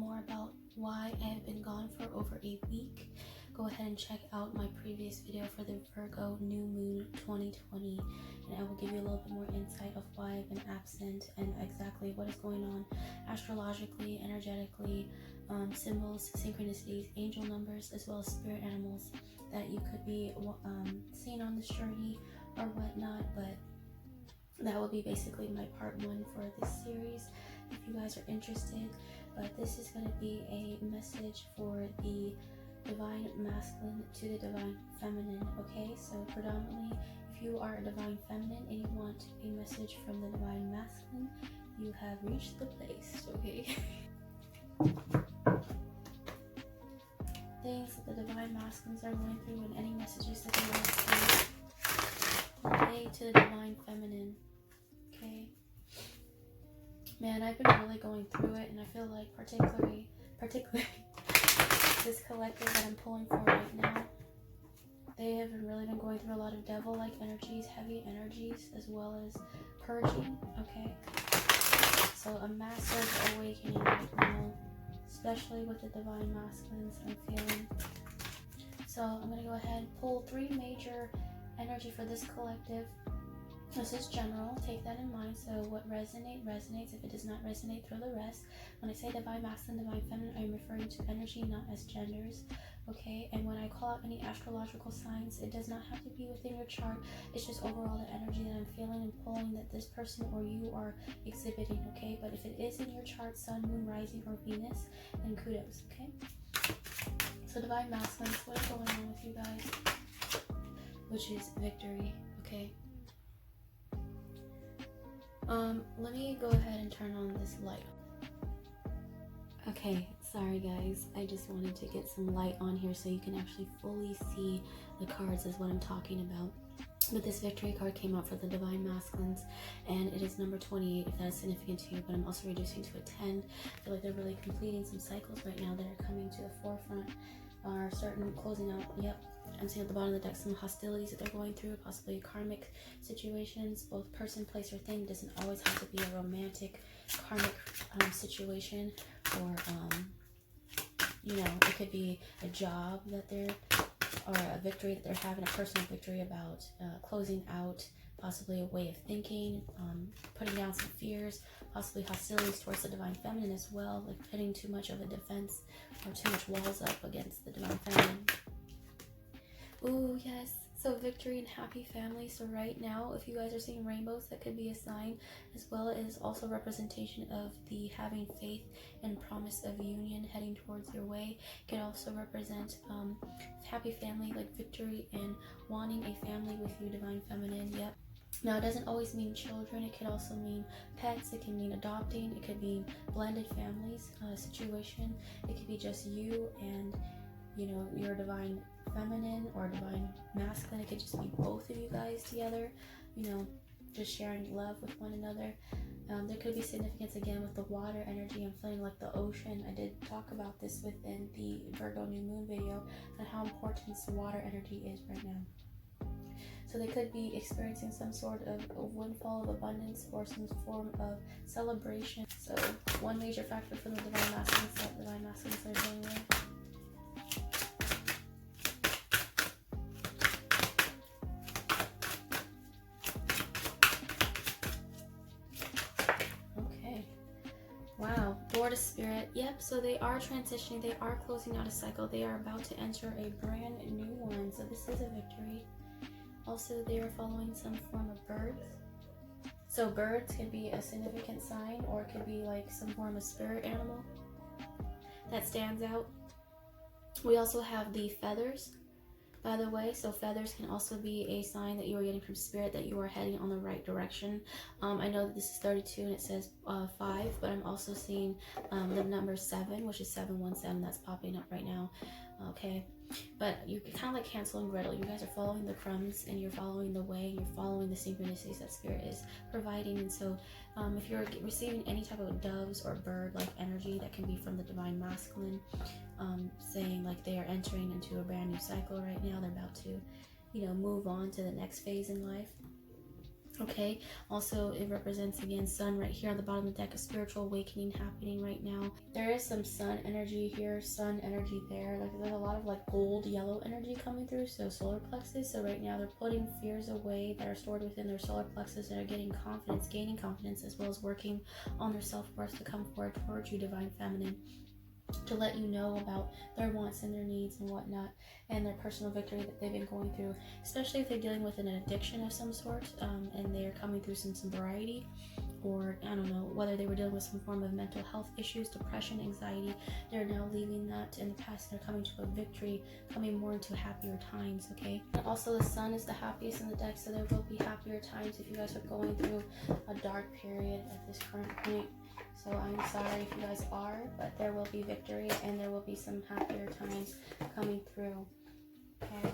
more about why I have been gone for over a week, go ahead and check out my previous video for the Virgo New Moon 2020, and I will give you a little bit more insight of why I've been absent and exactly what is going on astrologically, energetically, symbols, synchronicities, angel numbers, as well as spirit animals that you could be seeing on this journey or whatnot. But that will be basically my part 1 for this series if you guys are interested. But this is going to be a message for the divine masculine to the divine feminine. Okay, so predominantly if you are a divine feminine and you want a message from the divine masculine, you have reached the place. Okay. Things that the divine masculines are going through, and any messages that they want to convey to the divine feminine. Okay, man, I've been really going through it, and I feel like particularly this collective that I'm pulling for right now, they have really been going through a lot of devil-like energies, heavy energies, as well as purging. Okay, so a massive awakening right now, especially with the divine masculines I'm feeling. So I'm going to go ahead and pull 3 major energy for this collective. This is general, take that in mind. So what resonates. If it does not resonate, throw the rest. When I say divine masculine, divine feminine, I'm referring to energy, not as genders. Okay, and when I call out any astrological signs, it does not have to be within your chart. It's just overall the energy that I'm feeling and pulling that this person or you are exhibiting. Okay, but if it is in your chart, sun, moon, rising, or Venus, then kudos. Okay, so divine masculines, what is going on with you guys? Which is victory. Okay, let me go ahead and turn on this light. Okay, sorry guys, I just wanted to get some light on here so you can actually fully see the cards is what I'm talking about. But this victory card came out for the divine masculines, and it is number 28 if that is significant to you, but I'm also reducing to a 10. I feel like they're really completing some cycles right now that are coming to the forefront, are certain closing out. Yep, I'm seeing at the bottom of the deck some hostilities that they're going through, possibly karmic situations, both person, place, or thing. It doesn't always have to be a romantic karmic situation, or you know, it could be a job that they're, or a victory that they're having, a personal victory about closing out possibly a way of thinking, putting down some fears, possibly hostilities towards the divine feminine as well, like putting too much of a defense or too much walls up against the divine feminine. Ooh, yes. So victory and happy family. So right now, if you guys are seeing rainbows, that could be a sign, as well as also representation of the having faith and promise of union heading towards your way. It could also represent happy family, like victory and wanting a family with you, divine feminine. Yep. Now, it doesn't always mean children. It could also mean pets. It can mean adopting. It could mean blended families situation. It could be just you and, you know, your divine feminine or divine masculine. It could just be both of you guys together, you know, just sharing love with one another. There could be significance again with the water energy. I'm feeling like the ocean. I did talk about this within the Virgo New Moon video and how important water energy is right now. So they could be experiencing some sort of a windfall of abundance or some form of celebration. So one major factor for the divine masculines that divine masculines are dealing with. Wow, Lord of Spirit. Yep, so they are transitioning. They are closing out a cycle. They are about to enter a brand new one. So this is a victory. Also, they are following some form of birds. So birds can be a significant sign, or it could be like some form of spirit animal that stands out. We also have the feathers, by the way. So feathers can also be a sign that you are getting from spirit that you are heading on the right direction. I know that this is 32 and it says 5, but I'm also seeing the number 7, which is 717. That's popping up right now. Okay, but you're kind of like Hansel and Gretel. You guys are following the crumbs and you're following the way, and you're following the synchronicities that spirit is providing. And so if you're receiving any type of doves or bird like energy, that can be from the divine masculine, saying like they are entering into a brand new cycle right now. They're about to, you know, move on to the next phase in life. Okay, also it represents again sun right here on the bottom of the deck, a spiritual awakening happening right now. There is some sun energy here, sun energy there. Like there's a lot of like gold yellow energy coming through, so solar plexus. So right now they're putting fears away that are stored within their solar plexus and are getting confidence, gaining confidence, as well as working on their self-worth to come forward towards you, divine feminine, to let you know about their wants and their needs and whatnot, and their personal victory that they've been going through, especially if they're dealing with an addiction of some sort, and they're coming through some sobriety, or I don't know, whether they were dealing with some form of mental health issues, depression, anxiety. They're now leaving that in the past. They're coming to a victory, coming more into happier times. Okay, and also the sun is the happiest in the deck, so there will be happier times if you guys are going through a dark period at this current point. So I'm sorry if you guys are, but there will be victory and there will be some happier times coming through. Okay.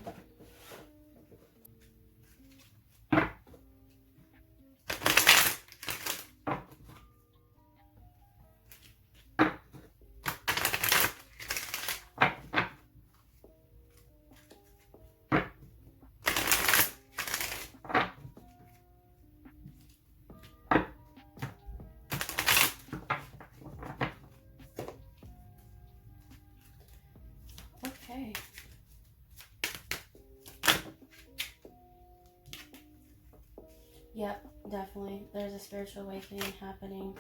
Okay. Yep, definitely. There's a spiritual awakening happening.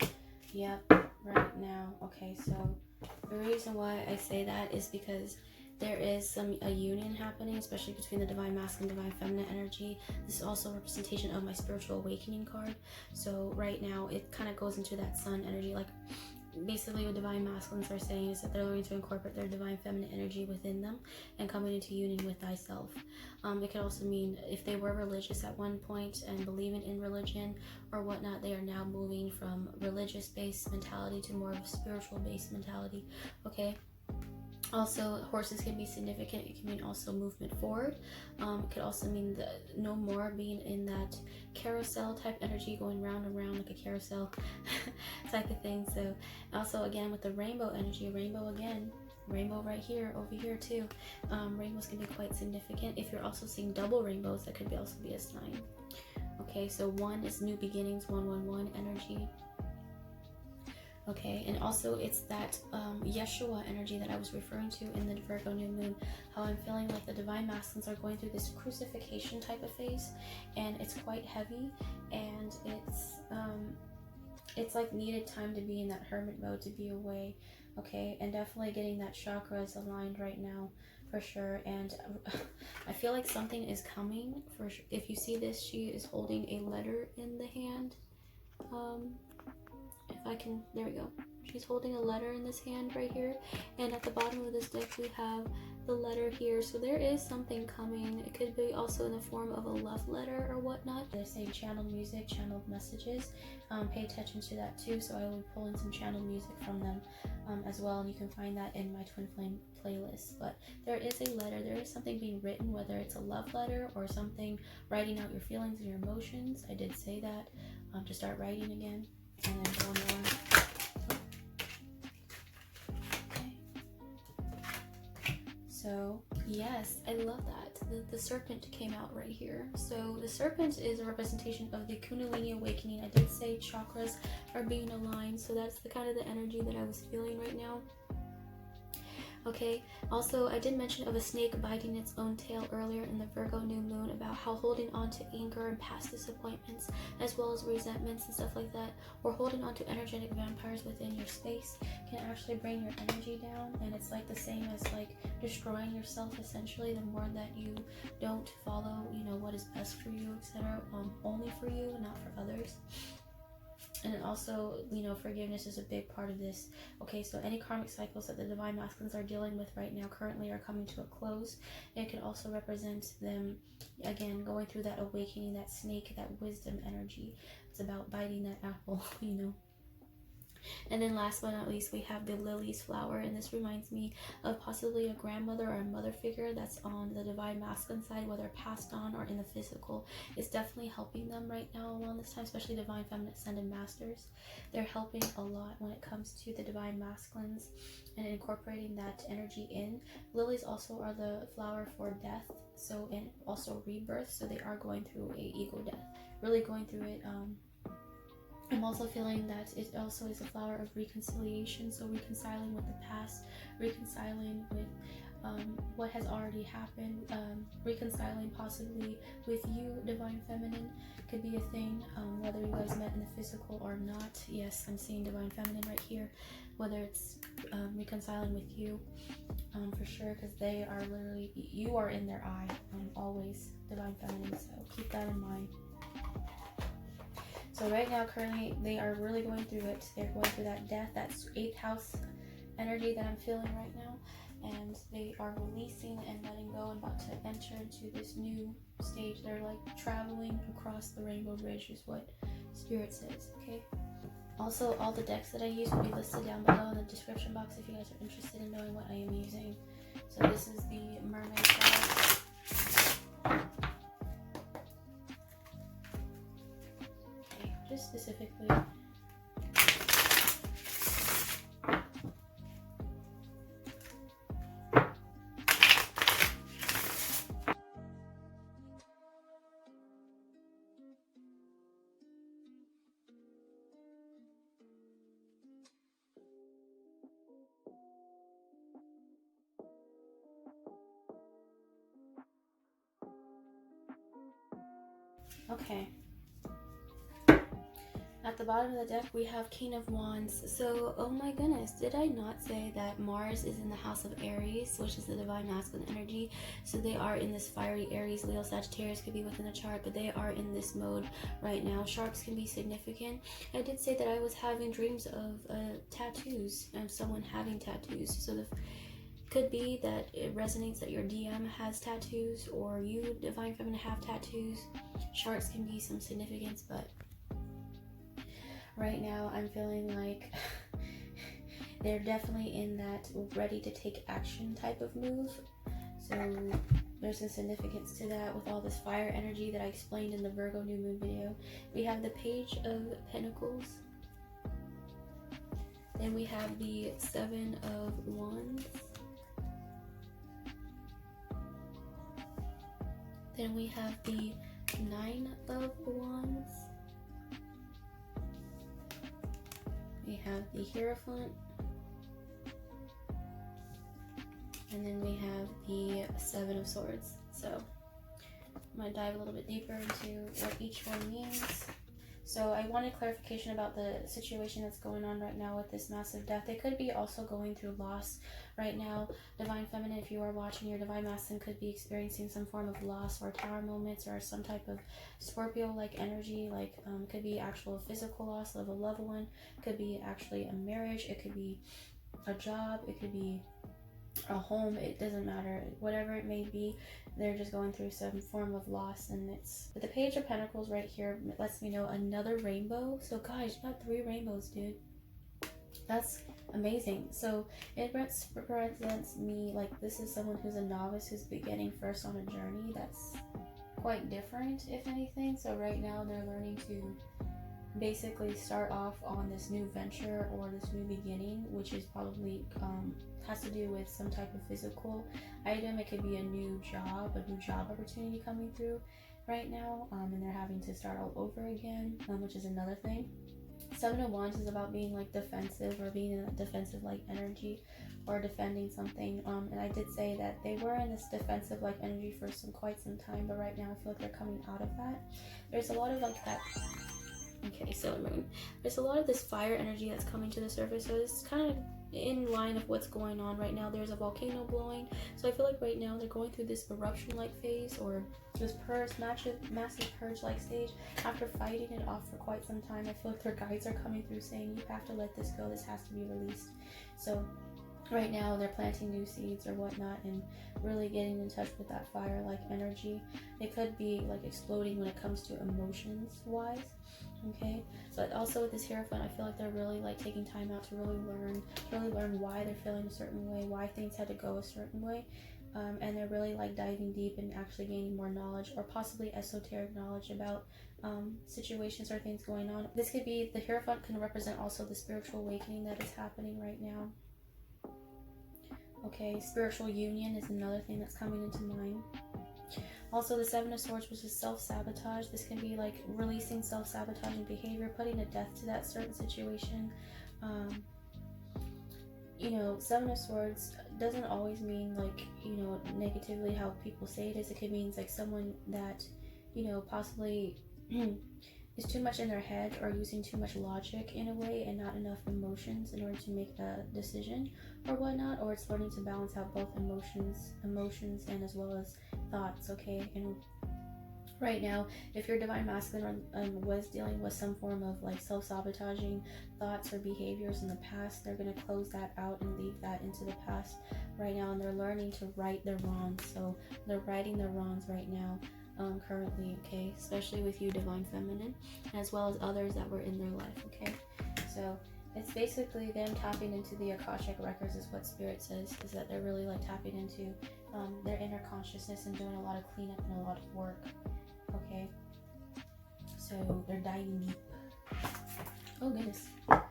Yep, right now. Okay, so the reason why I say that is because there is a union happening, especially between the divine masculine and divine feminine energy. This is also a representation of my spiritual awakening card. So right now it kind of goes into that sun energy. Like basically what divine masculines are saying is that they're learning to incorporate their divine feminine energy within them and coming into union with thyself. It could also mean if they were religious at one point and believing in religion or whatnot, they are now moving from religious based mentality to more of a spiritual based mentality. Okay. Also, horses can be significant. It can mean also movement forward. It could also mean no more being in that carousel type energy, going round and round like a carousel type of thing. So also again with the rainbow energy, rainbow again, rainbow right here, over here too. Rainbows can be quite significant. If you're also seeing double rainbows, that could also be a sign. Okay, so 1 is new beginnings, 111 energy. Okay, and also it's that Yeshua energy that I was referring to in the Virgo new moon, how I'm feeling like the divine masculines are going through this crucifixion type of phase, and it's quite heavy, and it's like needed time to be in that hermit mode, to be away. Okay, and definitely getting that chakras aligned right now for sure. And I feel like something is coming for sure. If you see this, she is holding a letter in the hand. If I can, there we go. She's holding a letter in this hand right here, and at the bottom of this deck we have the letter here. So there is something coming. It could be also in the form of a love letter or whatnot. They're saying channeled music, channeled messages. Pay attention to that too. So I will be pulling some channeled music from them as well, and you can find that in my Twin Flame playlist. But there is a letter. There is something being written, whether it's a love letter or something writing out your feelings and your emotions. I did say that to start writing again. And then one more. Okay. So yes, I love that. The serpent came out right here. So the serpent is a representation of the Kundalini awakening. I did say chakras are being aligned, so that's the kind of the energy that I was feeling right now. Okay, also I did mention of a snake biting its own tail earlier in the Virgo new moon, about how holding on to anger and past disappointments as well as resentments and stuff like that, or holding on to energetic vampires within your space can actually bring your energy down. And it's like the same as like destroying yourself essentially, the more that you don't follow, you know, what is best for you, etc. Only for you and not for others. And also, you know, forgiveness is a big part of this. Okay, so any karmic cycles that the divine masculines are dealing with right now currently are coming to a close. It can also represent them, again, going through that awakening, that snake, that wisdom energy. It's about biting that apple, you know. And then last but not least, we have the lilies flower, and this reminds me of possibly a grandmother or a mother figure that's on the divine masculine side, whether passed on or in the physical. It's definitely helping them right now around this time, especially divine feminine ascended masters. They're helping a lot when it comes to the divine masculines and incorporating that energy in. Lilies also are the flower for death, so, and also rebirth, so they are going through a ego death, really going through it. I'm also feeling that it also is a flower of reconciliation, so reconciling with the past, reconciling with what has already happened, reconciling possibly with you, Divine Feminine, could be a thing, whether you guys met in the physical or not. Yes, I'm seeing Divine Feminine right here, whether it's reconciling with you, for sure, because they are literally, you are in their eye, always, Divine Feminine, so keep that in mind. So right now, currently, they are really going through it. They're going through that death, that 8th house energy that I'm feeling right now. And they are releasing and letting go and about to enter into this new stage. They're like traveling across the rainbow bridge is what Spirit says, okay? Also, all the decks that I use will be listed down below in the description box if you guys are interested in knowing what I am using. So this is the Mermaid card. Just specifically. Okay. At the bottom of the deck, we have King of Wands. So, oh my goodness, did I not say that Mars is in the house of Aries, which is the divine masculine energy? So they are in this fiery Aries, Leo, Sagittarius could be within the chart, but they are in this mode right now. Sharks can be significant. I did say that I was having dreams of tattoos, and someone having tattoos. So the could be that it resonates that your DM has tattoos, or you, Divine Feminine, have tattoos. Sharks can be some significance, but right now I'm feeling like they're definitely in that ready to take action type of move. So there's some significance to that with all this fire energy that I explained in the Virgo new moon video. We have the Page of Pentacles. Then we have the 7 of Wands. Then we have the 9 of Wands. We have the Hierophant. And then we have the 7 of Swords. So I'm going to dive a little bit deeper into what each one means. So I wanted clarification about the situation that's going on right now with this massive death. They could be also going through loss right now. Divine Feminine, if you are watching, your Divine Masculine could be experiencing some form of loss or tower moments or some type of Scorpio-like energy. Like could be actual physical loss of a loved one. Could be actually a marriage. It could be a job. It could be a home. It doesn't matter. Whatever it may be, they're just going through some form of loss. And it's, but the Page of Pentacles right here lets me know another rainbow. So guys, you got 3 rainbows, dude. That's amazing. So it represents me like this is someone who's a novice, who's beginning first on a journey that's quite different, if anything. So right now they're learning to basically start off on this new venture or this new beginning, which is probably has to do with some type of physical item. It could be a new job opportunity coming through right now, and they're having to start all over again, which is another thing. 7 of Wands is about being like defensive, or being in a defensive like energy, or defending something. And I did say that they were in this defensive like energy for quite some time, but right now I feel like they're coming out of that. There's a lot of like that. Okay, so moon. There's a lot of this fire energy that's coming to the surface, so it's kind of in line of what's going on right now. There's a volcano blowing, so I feel like right now they're going through this eruption-like phase, or this massive purge-like stage. After fighting it off for quite some time, I feel like their guides are coming through saying, you have to let this go, this has to be released. So right now they're planting new seeds or whatnot and really getting in touch with that fire-like energy. It could be like exploding when it comes to emotions wise. Okay, but also with this Hierophant, I feel like they're really like taking time out to really learn why they're feeling a certain way, why things had to go a certain way, and they're really like diving deep and actually gaining more knowledge, or possibly esoteric knowledge about situations or things going on. This could be, the Hierophant can represent also the spiritual awakening that is happening right now. okay? Spiritual union is another thing that's coming into mind. Also, the Seven of Swords, which is self-sabotage. This can be like releasing self-sabotaging behavior, putting a death to that certain situation. You know, Seven of Swords doesn't always mean like, you know, negatively how people say it is. It could mean like someone that, you know, possibly is too much in their head or using too much logic in a way and not enough emotions in order to make a decision or whatnot, or it's learning to balance out both emotions and as well as thoughts, okay? And right now, if your divine masculine was dealing with some form of like self-sabotaging thoughts or behaviors in the past, they're going to close that out and leave that into the past right now, and they're learning to right their wrongs. So they're righting their wrongs right now, currently, okay? Especially with you, divine feminine, as well as others that were in their life, okay? So it's basically them tapping into the Akashic records is what Spirit says, is that they're really like tapping into their inner consciousness and doing a lot of cleanup and a lot of work. Okay, so they're diving deep. Oh goodness. I'm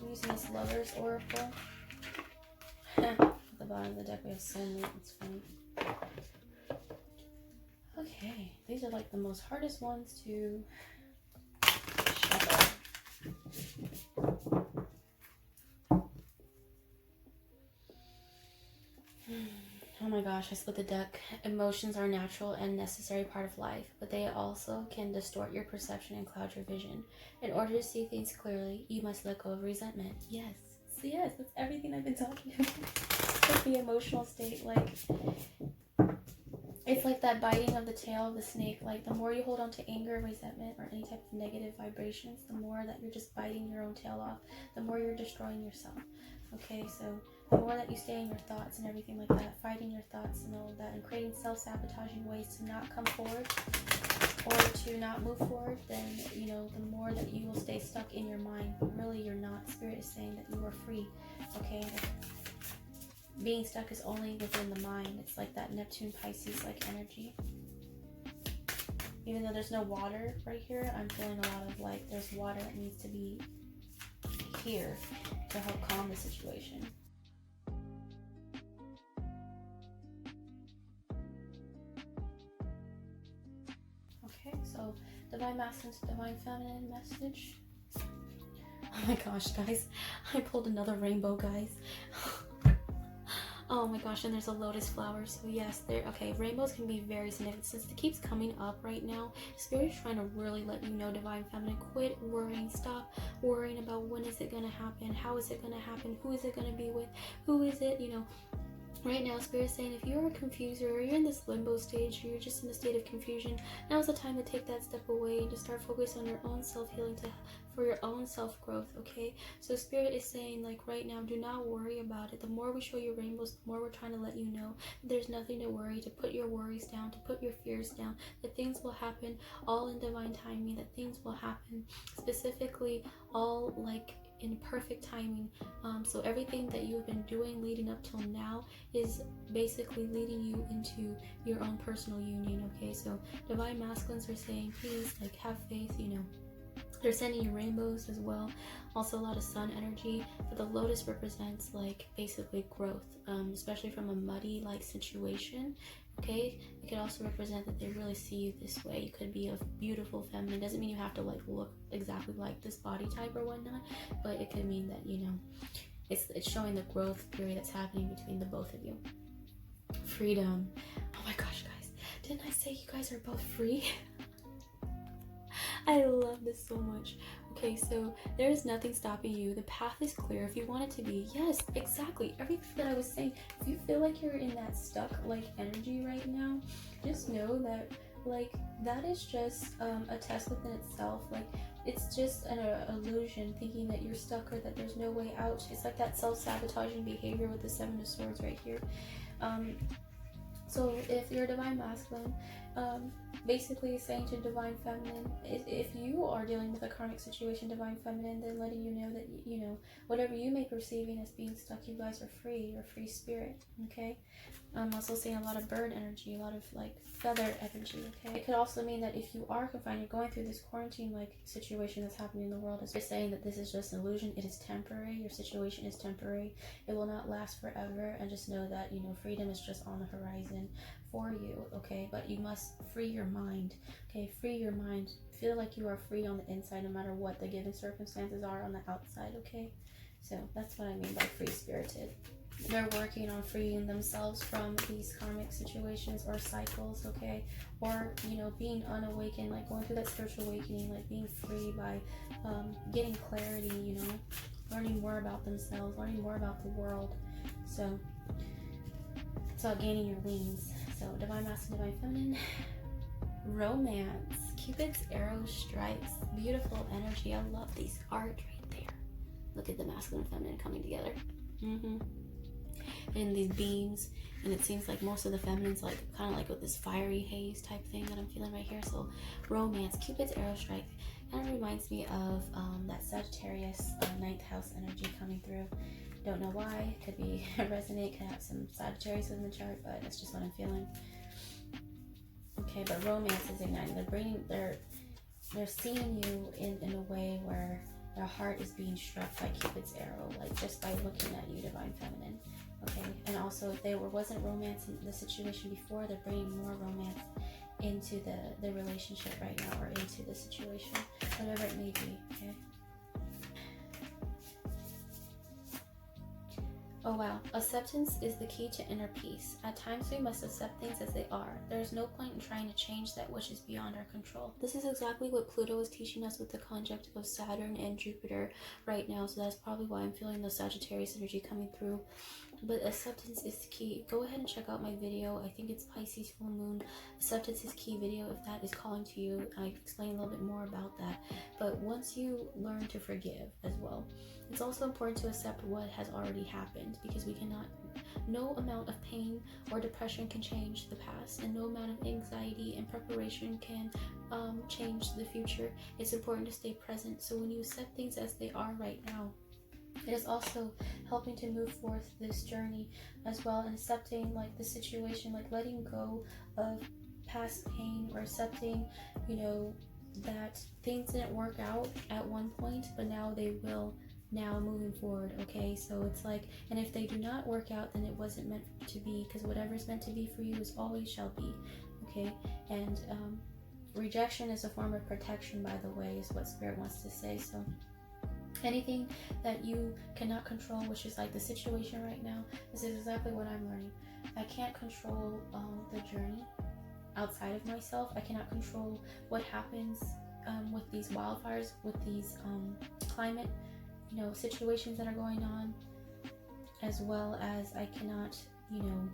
using this Lover's Oracle. At the bottom of the deck we have Soulmate. It's funny. Okay, these are like the most hardest ones to shuffle. Oh my gosh, I split the deck. Emotions are a natural and necessary part of life, but they also can distort your perception and cloud your vision. In order to see things clearly, you must let go of resentment. Yes. So yes, that's everything I've been talking about. Like the emotional state, like it's like that biting of the tail of the snake. Like the more you hold on to anger, resentment, or any type of negative vibrations, the more that you're just biting your own tail off, the more you're destroying yourself. Okay, so the more that you stay in your thoughts and everything like that, fighting your thoughts and all of that, and creating self-sabotaging ways to not come forward or to not move forward, then, you know, the more that you will stay stuck in your mind. But really, you're not. Spirit is saying that you are free, okay? Being stuck is only within the mind. It's like that Neptune Pisces-like energy. Even though there's no water right here, I'm feeling a lot of like there's water that needs to be here to help calm the situation. Okay, so divine masculine to divine feminine message. Oh my gosh, guys, I pulled another rainbow, guys. Oh my gosh, and there's a lotus flower, so yes, okay, rainbows can be very significant. Since it keeps coming up right now, Spirit is trying to really let you know, divine feminine, quit worrying, stop worrying about when is it going to happen, how is it going to happen, who is it going to be with, who is it, you know. Right now, Spirit is saying if you're confused or you're in this limbo stage, or you're just in a state of confusion, now's the time to take that step away and to start focus on your own self-healing for your own self-growth, okay? So Spirit is saying, like, right now, do not worry about it. The more we show you rainbows, the more we're trying to let you know there's nothing to worry, to put your worries down, to put your fears down, that things will happen all in divine timing, that things will happen specifically all, like, in perfect timing. So everything that you've been doing leading up till now is basically leading you into your own personal union, okay? So divine masculines are saying, please, like, have faith, you know. They're sending you rainbows as well. Also a lot of sun energy, but the lotus represents like basically growth, especially from a muddy like situation. Okay, it could also represent that they really see you this way. You could be a beautiful feminine. Doesn't mean you have to like look exactly like this body type or whatnot, but it could mean that, you know, it's showing the growth period that's happening between the both of you. Freedom. Oh my gosh, guys, didn't I say you guys are both free? I love this so much. Okay, so there is nothing stopping you. The path is clear if you want it to be. Yes, exactly. Everything that I was saying. If you feel like you're in that stuck like energy right now, just know that like that is just a test within itself. Like it's just an illusion, thinking that you're stuck or that there's no way out. It's like that self-sabotaging behavior with the Seven of Swords right here. So if you're a divine masculine basically saying to Divine Feminine, if you are dealing with a karmic situation, Divine Feminine, then letting you know that, you know, whatever you may be perceiving as being stuck, you guys are free. You're free spirit, okay? I'm also seeing a lot of bird energy, a lot of like feather energy, okay? It could also mean that if you are confined, you're going through this quarantine like situation that's happening in the world, is saying that this is just an illusion. It is temporary. Your situation is temporary. It will not last forever. And just know that, you know, freedom is just on the horizon for you, okay? But you must free your mind, okay? Free your mind. Feel like you are free on the inside, no matter what the given circumstances are on the outside, okay? So that's what I mean by free spirited. They're working on freeing themselves from these karmic situations or cycles, okay? Or, you know, being unawakened, like going through that spiritual awakening, like being free by getting clarity, you know, learning more about themselves, learning more about the world. So it's about gaining your wings. So Divine Masculine, Divine Feminine. Romance. Cupid's arrow strikes. Beautiful energy. I love these cards right there. Look at the masculine and feminine coming together. In these beams, and it seems like most of the feminines like kind of like with this fiery haze type thing that I'm feeling right here. So romance, Cupid's arrow strike, kind of reminds me of that Sagittarius 9th house energy coming through. Don't know why. Could be resonate, could have some Sagittarius in the chart, but that's just what I'm feeling. Okay, but romance is igniting. They're seeing you in a way where their heart is being struck by Cupid's arrow, like just by looking at you, Divine Feminine. Okay, and also if there wasn't romance in the situation before, they're bringing more romance into the relationship right now, or into the situation, whatever it may be, okay? Oh wow, acceptance is the key to inner peace. At times we must accept things as they are. There is no point in trying to change that which is beyond our control. This is exactly what Pluto is teaching us with the conjunct of Saturn and Jupiter right now, so that's probably why I'm feeling the Sagittarius energy coming through. But acceptance is the key. Go ahead and check out my video. I think it's Pisces full moon. Acceptance is key video, if that is calling to you. I explain a little bit more about that. But once you learn to forgive as well, it's also important to accept what has already happened, because we cannot, no amount of pain or depression can change the past, and no amount of anxiety and preparation can change the future. It's important to stay present. So when you accept things as they are right now, it is also helping to move forth this journey as well, and accepting like the situation, like letting go of past pain, or accepting, you know, that things didn't work out at one point, but now they will, now moving forward, okay? So it's like, and if they do not work out, then it wasn't meant to be, because whatever's meant to be for you is always shall be, okay? And rejection is a form of protection, by the way, is what Spirit wants to say. So anything that you cannot control, which is like the situation right now, this is exactly what I'm learning. I can't control the journey outside of myself. I cannot control what happens with these wildfires, with these climate, you know, situations that are going on, as well as I cannot, you know,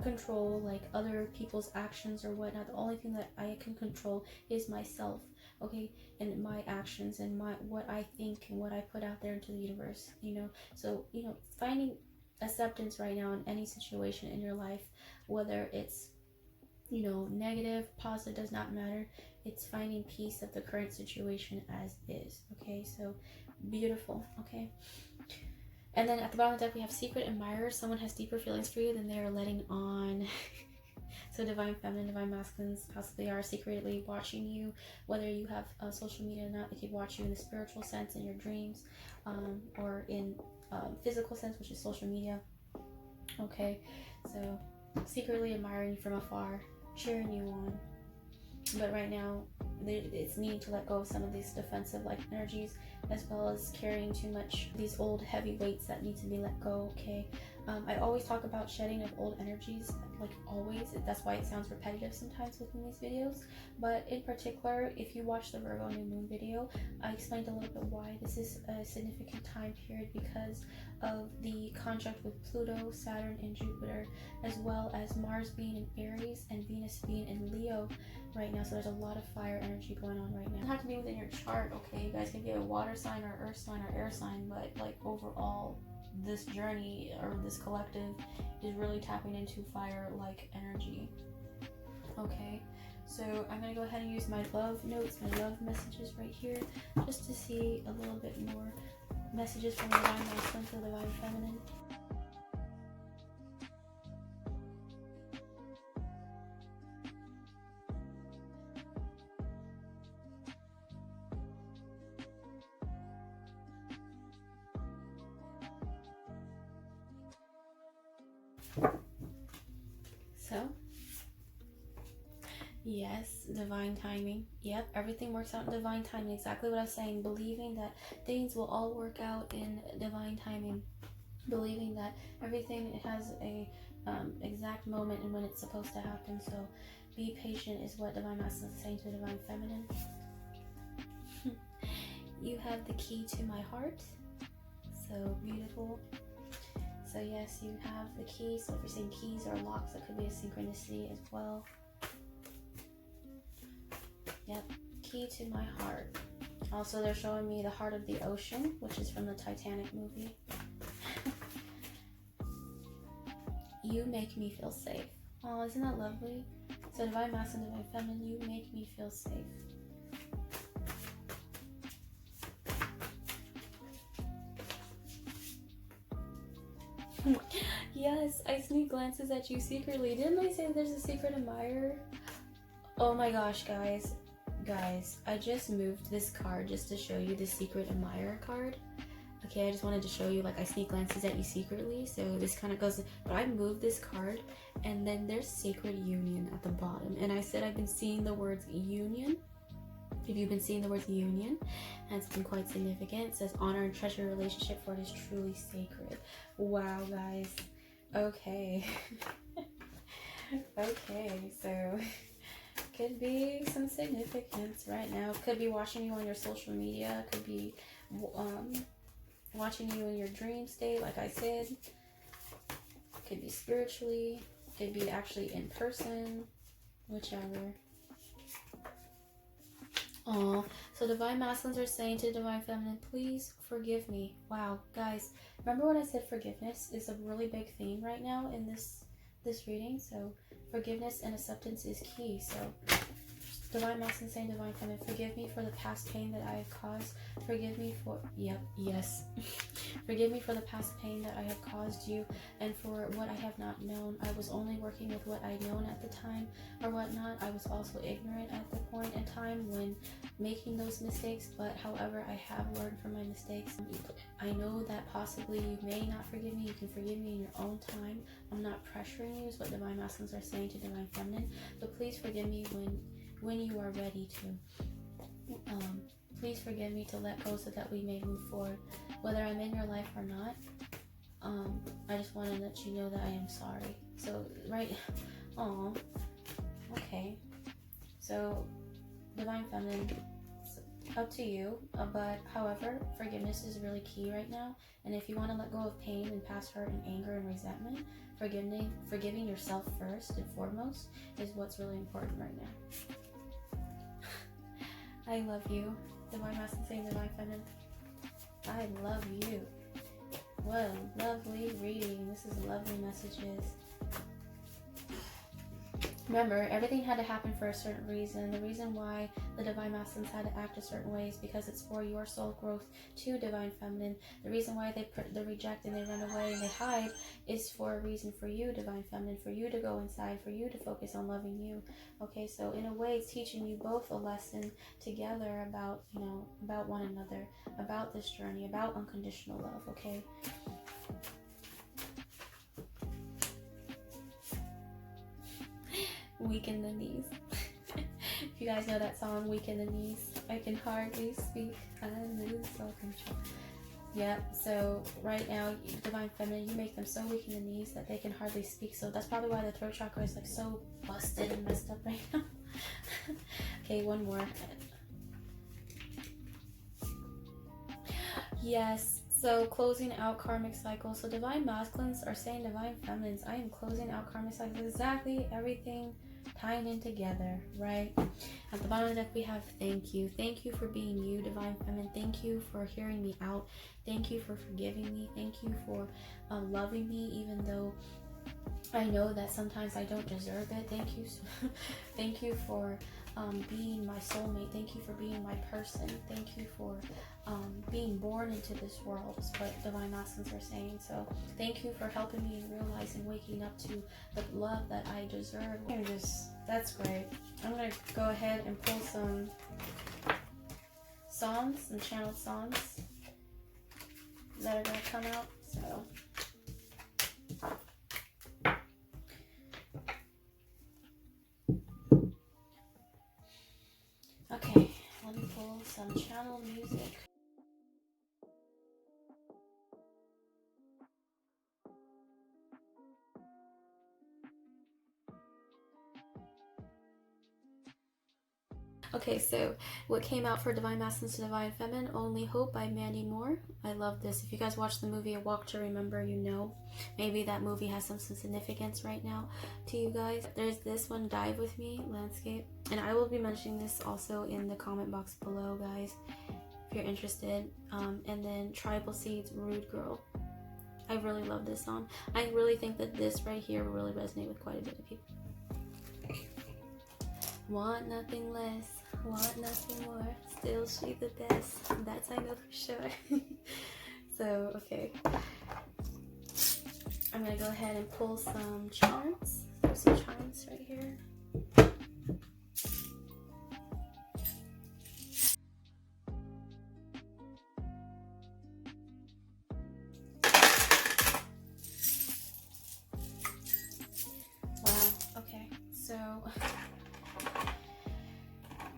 control like other people's actions or whatnot. The only thing that I can control is myself, okay, and my actions, and what I think and what I put out there into the universe, you know. So, you know, finding acceptance right now in any situation in your life, whether it's, you know, negative, positive, does not matter. It's finding peace of the current situation as is, okay? So beautiful, okay? And then at the bottom of the deck we have secret admirer. Someone has deeper feelings for you than they are letting on. So Divine Feminine, Divine Masculines possibly are secretly watching you, whether you have social media or not. They could watch you in the spiritual sense, in your dreams, or in physical sense, which is social media, okay? So secretly admiring you from afar, cheering you on. But right now it's needing to let go of some of these defensive like energies, as well as carrying too much these old heavy weights that need to be let go, okay? I always talk about shedding of old energies, like always. That's why it sounds repetitive sometimes within these videos. But in particular, if you watch the Virgo new moon video, I explained a little bit why this is a significant time period, because of the conjunct with Pluto, Saturn, and Jupiter, as well as Mars being in Aries and Venus being in Leo right now. So there's a lot of fire energy going on right now. It doesn't have to be within your chart, okay? You guys can be a water sign or earth sign or air sign, but like overall, this journey or this collective is really tapping into fire like energy, okay? So I'm going to go ahead and use my love notes, my love messages right here, just to see a little bit more messages from the Divine Masculine to the Divine Feminine. So, yes, divine timing. Yep, everything works out in divine timing. Exactly what I was saying. Believing that things will all work out in divine timing. Believing that everything has a exact moment and when it's supposed to happen. So, be patient is what Divine Masculine is saying to Divine Feminine. You have the key to my heart. So beautiful. So yes, you have the key. So if you're saying keys or locks, that could be a synchronicity as well. Yep, key to my heart. Also, they're showing me the heart of the ocean, which is from the Titanic movie. You make me feel safe. Oh, isn't that lovely? So Divine Masculine, Divine Feminine, you make me feel safe. Yes, I sneak glances at you secretly. Didn't I say there's a secret admirer? Oh my gosh, guys. Guys, I just moved this card just to show you the secret admirer card. Okay, I just wanted to show you, like, I sneak glances at you secretly. So this kind of goes, but I moved this card and then there's sacred union at the bottom. And I said I've been seeing the words union. If you've been seeing the words union, that's been quite significant. It says honor and treasure your relationship, for it is truly sacred. Wow, guys. Okay. Okay, so could be some significance right now. Could be watching you on your social media. Could be watching you in your dream state, like I said. Could be spiritually. Could be actually in person. Whichever. Oh, so Divine Masculines are saying to Divine Feminine, please forgive me. Wow, guys, remember when I said forgiveness is a really big theme right now in this reading? So forgiveness and acceptance is key. So Divine Masculine saying, Divine Feminine, forgive me for the past pain that I have caused. Forgive me for, yep, yes. Forgive me for the past pain that I have caused you and for what I have not known. I was only working with what I known at the time or whatnot. I was also ignorant at the point in time when making those mistakes, but however, I have learned from my mistakes. I know that possibly you may not forgive me. You can forgive me in your own time. I'm not pressuring you is what Divine Masculines are saying to Divine Feminine, but please forgive me when you are ready to. Please forgive me to let go so that we may move forward. Whether I'm in your life or not, I just want to let you know that I am sorry. So, right, oh, okay. So, Divine Feminine, it's up to you. But, however, forgiveness is really key right now. And if you want to let go of pain and past hurt and anger and resentment, forgiving yourself first and foremost is what's really important right now. I love you. Divine Masculine saying Divine Feminine, I love you. What a lovely reading. This is lovely messages. Remember, everything had to happen for a certain reason. The reason why the Divine Masculines had to act a certain way is because it's for your soul growth to Divine Feminine. The reason why they reject and they run away and they hide is for a reason for you, Divine Feminine, for you to go inside, for you to focus on loving you. Okay, so in a way, it's teaching you both a lesson together about, you know, about one another, about this journey, about unconditional love, okay? Weak in the knees. If you guys know that song, Weak in the Knees, I can hardly speak, I lose self-control. Yep, so right now, Divine Feminine, you make them so weak in the knees that they can hardly speak. So that's probably why the throat chakra is like so busted and messed up right now. Okay, one more. Yes, so closing out karmic cycles. So Divine Masculines are saying Divine Feminines, I am closing out karmic cycles. Exactly, everything tying in together, right? At the bottom of the deck we have thank you. Thank you for being you, Divine Feminine. Thank you for hearing me out. Thank you for forgiving me. Thank you for loving me even though I know that sometimes I don't deserve it. Thank you. Thank you for being my soulmate. Thank you for being my person. Thank you for being born into this world, is what Divine Masculines are saying. So thank you for helping me realize and waking up to the love that I deserve. That's great. I'm going to go ahead and pull some songs, some channeled songs that are going to come out. So okay, let me pull some channel music. Okay, so what came out for Divine Masculines to Divine Feminine? Only Hope by Mandy Moore. I love this. If you guys watched the movie A Walk to Remember, you know. Maybe that movie has some significance right now to you guys. There's this one, Dive With Me, Landscape. And I will be mentioning this also in the comment box below, guys, if you're interested. And then Tribal Seeds, Rude Girl. I really love this song. I really think that this right here will really resonate with quite a bit of people. Want nothing less, want nothing more, still she the best, that's I know for sure. So, okay. I'm gonna go ahead and pull some charms. There's some charms right here. Wow, okay, so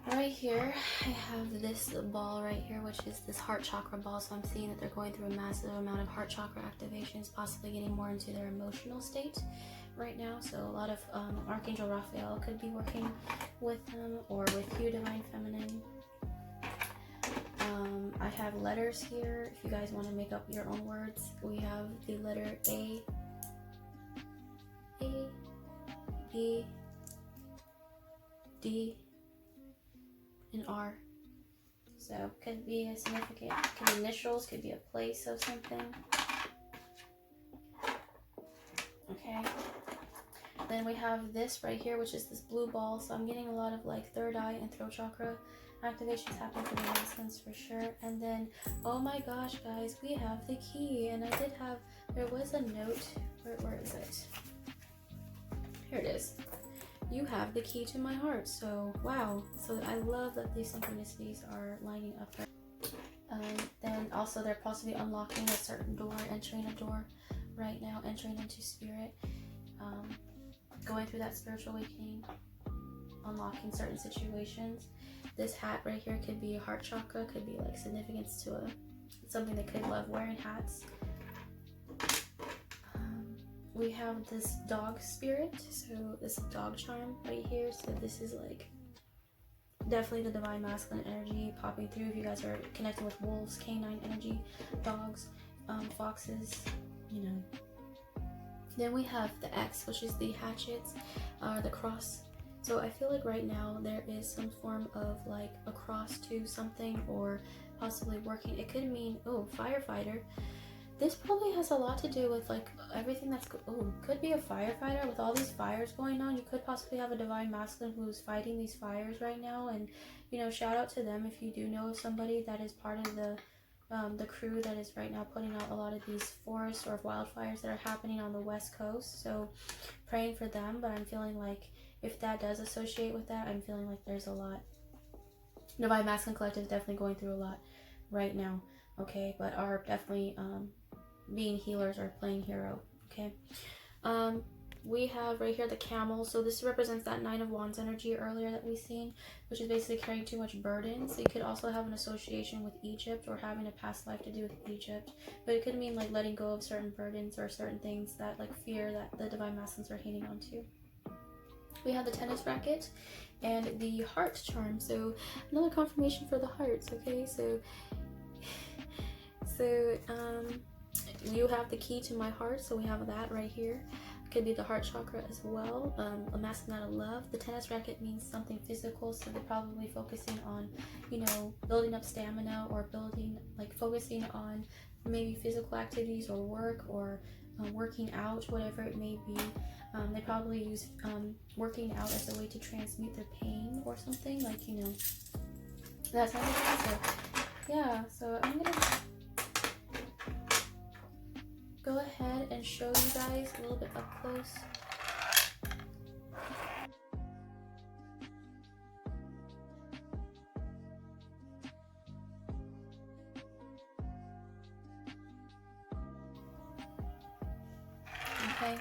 right here I have this ball right here, which is this heart chakra ball. So I'm seeing that they're going through a massive amount of heart chakra activations, possibly getting more into their emotional state right now. So a lot of Archangel Raphael could be working with them, or with you, Divine Feminine. I have letters here if you guys want to make up your own words. We have the letter A, B, D, and R. So could be a significant, could be initials, could be a place of something. Okay. Then we have this right here, which is this blue ball. So I'm getting a lot of like third eye and throat chakra activations happening for the masculines for sure. And then, oh my gosh, guys, we have the key. And I did have, there was a note. Where is it? Here it is. You have the key to my heart. So wow, so I love that these synchronicities are lining up. Then also they're possibly unlocking a certain door, entering a door right now, entering into spirit, going through that spiritual awakening, unlocking certain situations. This hat right here could be a heart chakra, could be like significance to something they could love wearing hats. We have this dog spirit, so this dog charm right here. So this is like definitely the Divine Masculine energy popping through. If you guys are connecting with wolves, canine energy, dogs, foxes, you know. Then we have the X, which is the hatchets, the cross. So I feel like right now there is some form of like a cross to something, or possibly working. It could mean, oh, firefighter. This probably has a lot to do with like everything that's, oh, could be a firefighter with all these fires going on. You could possibly have a Divine Masculine who's fighting these fires right now, and you know, shout out to them if you do know somebody that is part of the crew that is right now putting out a lot of these forests or wildfires that are happening on the West Coast. So praying for them, but I'm feeling like if that does associate with that, I'm feeling like there's a lot. Divine Masculine Collective is definitely going through a lot right now, okay, but are definitely being healers or playing hero, okay. We have right here the camel. So this represents that Nine of Wands energy earlier that we've seen, which is basically carrying too much burden. So you could also have an association with Egypt, or having a past life to do with Egypt, but it could mean like letting go of certain burdens or certain things that like fear that the Divine Masculines are hanging on to. We have the tennis racket and the heart charm. So another confirmation for the hearts, okay. So you have the key to my heart, so we have that right here. Could be the heart chakra as well. A masculine out of love. The tennis racket means something physical, so they're probably focusing on, you know, building up stamina, or building, like focusing on maybe physical activities or work, or working out, whatever it may be. They probably use working out as a way to transmute their pain or something, like, you know, that type of thing. So yeah, so I'm gonna go ahead and show you guys a little bit up close. Okay,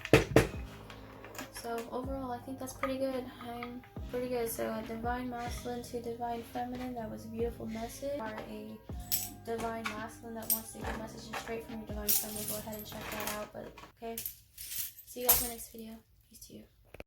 so overall I think that's pretty good. I'm pretty good. So a divine masculine to divine feminine, that was a beautiful message. Or a divine masculine that wants to get messages straight from your divine feminine, go ahead and check that out. But okay, see you guys in the next video. Peace to you.